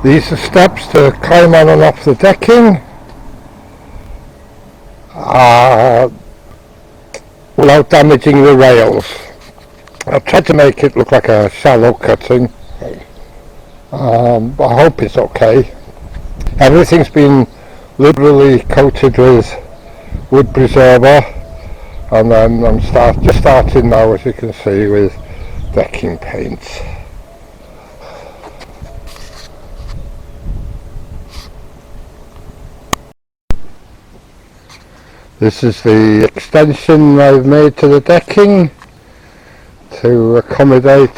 These are steps to climb on and off the decking without damaging the rails. I've tried to make it look like a shallow cutting. I hope it's okay. Everything's been liberally coated with wood preserver, and then I'm just starting now, as you can see, with decking paint. This is the extension I've made to the decking to accommodate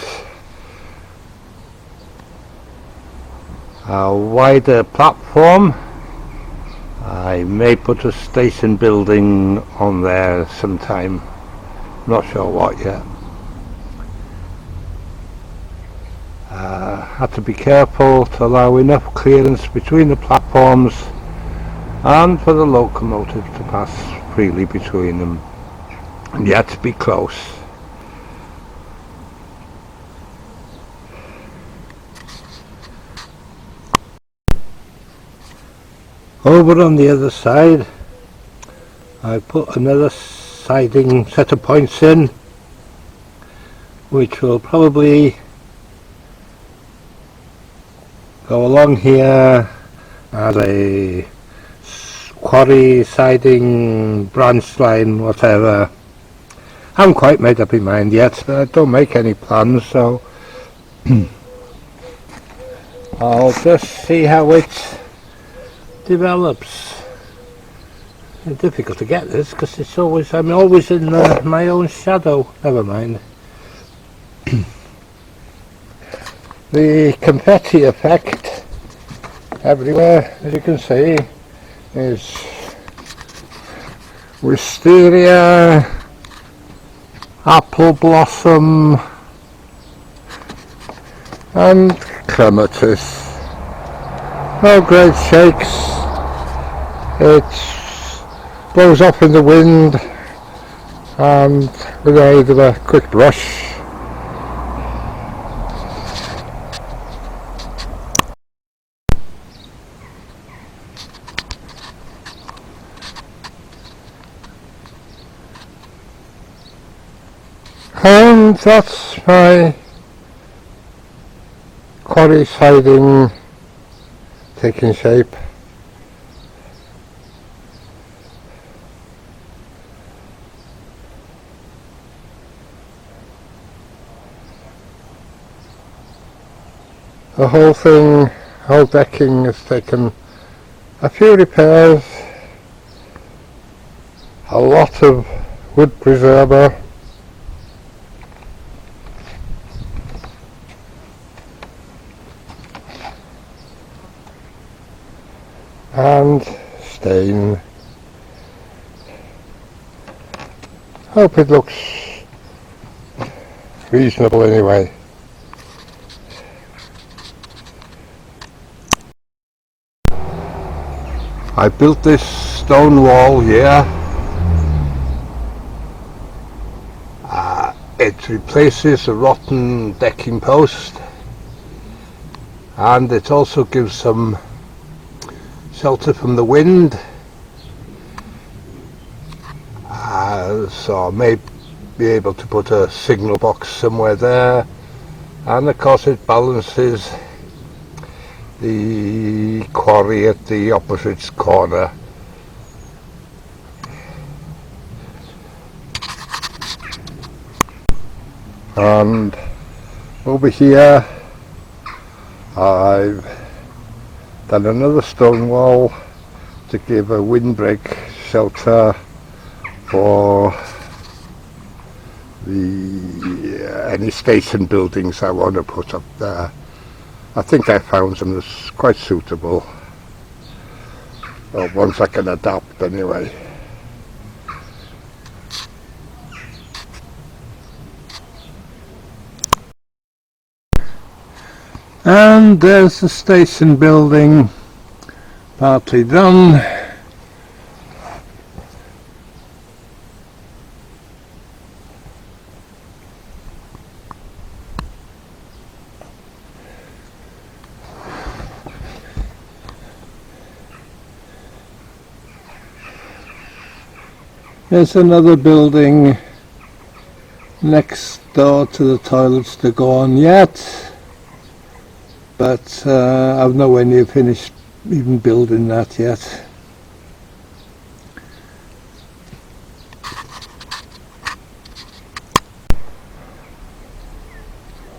a wider platform. I may put a station building on there sometime, not sure what yet. Had to be careful to allow enough clearance between the platforms and for the locomotive to pass freely between them, and yet to be close. Over on the other side I put another siding set of points in, which will probably go along here as a quarry siding, branch line, whatever. I haven't quite made up my mind yet. I don't make any plans, so I'll just see how it develops. It's difficult to get this because it's always, I'm always in my own shadow. Never mind. The confetti effect everywhere, as you can see, is wisteria, apple blossom and clematis. No great shakes. It blows off in the wind and with the aid of a quick brush. And that's my quarry siding taking shape. The whole decking has taken a few repairs, a lot of wood preserver, and stain. Hope it looks reasonable anyway. I built this stone wall here. It replaces a rotten decking post, and it also gives some shelter from the wind, so I may be able to put a signal box somewhere there, and of course it balances the quarry at the opposite corner. And over here I've done another stone wall to give a windbreak shelter for any station buildings I want to put up there. I think I found some that's quite suitable, or ones I can adapt anyway. And there's the station building, partly done. There's another building next door to the toilets to go on yet, but I've nowhere near finished even building that yet.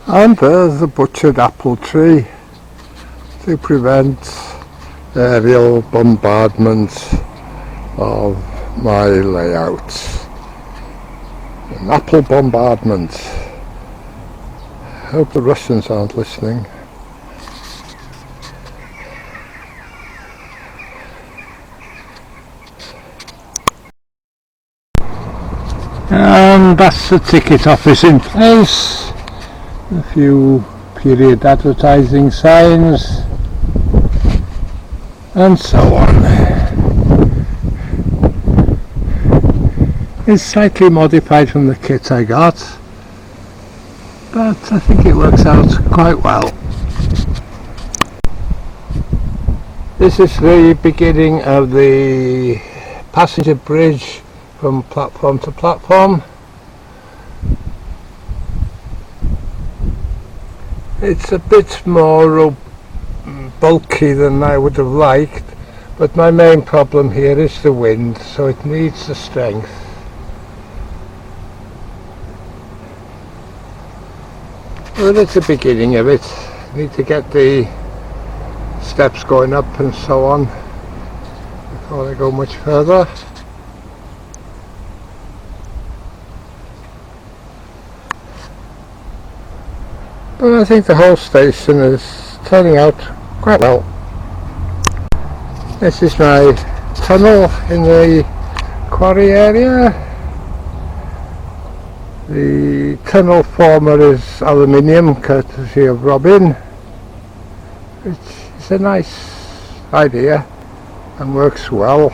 And there's the butchered apple tree to prevent aerial bombardment of my layout. An apple bombardment. Hope the Russians aren't listening. And that's the ticket office in place. A few period advertising signs and so on. It's slightly modified from the kit I got, but I think it works out quite well. This is the beginning of the passenger bridge from platform to platform. It's a bit more bulky than I would have liked, but my main problem here is the wind, so it needs the strength. Well, it's the beginning of it. Need to get the steps going up and so on before I go much further. But I think the whole station is turning out quite well. This is my tunnel in the quarry area. The tunnel former is aluminium, courtesy of Robin, which is a nice idea and works well.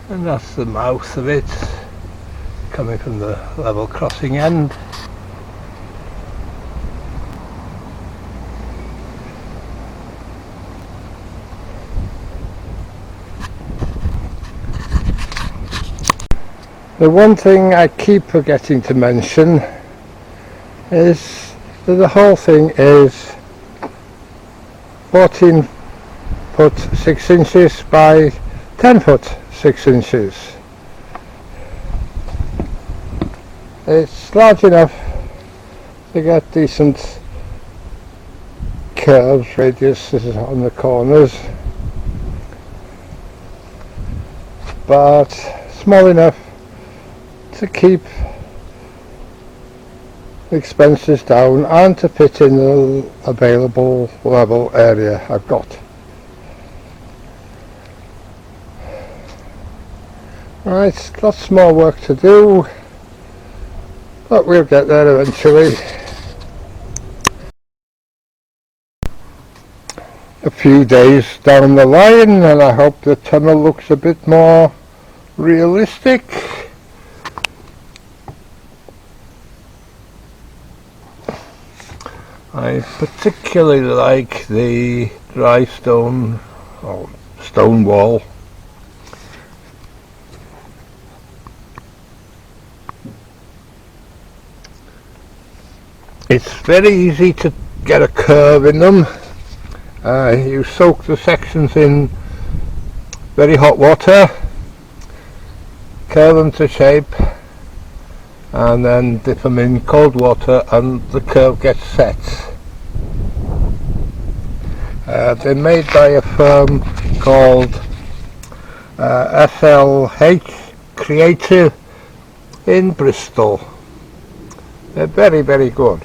And that's the mouth of it, coming from the level crossing end. The one thing I keep forgetting to mention is that the whole thing is 14 foot 6 inches by 10 foot 6 inches. It's large enough to get decent curves, radiuses on the corners, but small enough to keep expenses down and to fit in the available level area I've got. Right, lots more work to do, but we'll get there eventually. A few days down the line and I hope the tunnel looks a bit more realistic. I particularly like the dry stone or stone wall. It's very easy to get a curve in them. You soak the sections in very hot water, curve them to shape, and then dip them in cold water and the curve gets set. They're made by a firm called SLH Creative in Bristol. They're very, very good.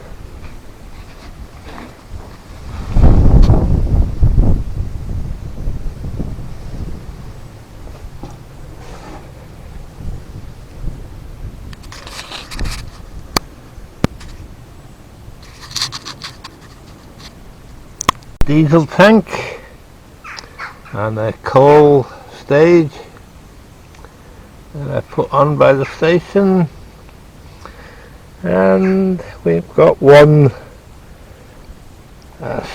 Diesel tank and a coal stage that I put on by the station, and we've got one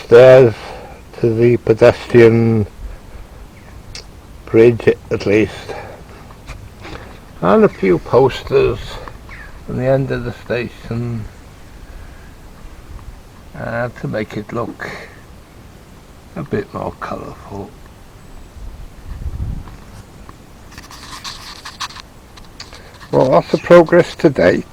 stairs to the pedestrian bridge at least, and a few posters on the end of the station to make it look a bit more colourful. Well, lots of progress to date.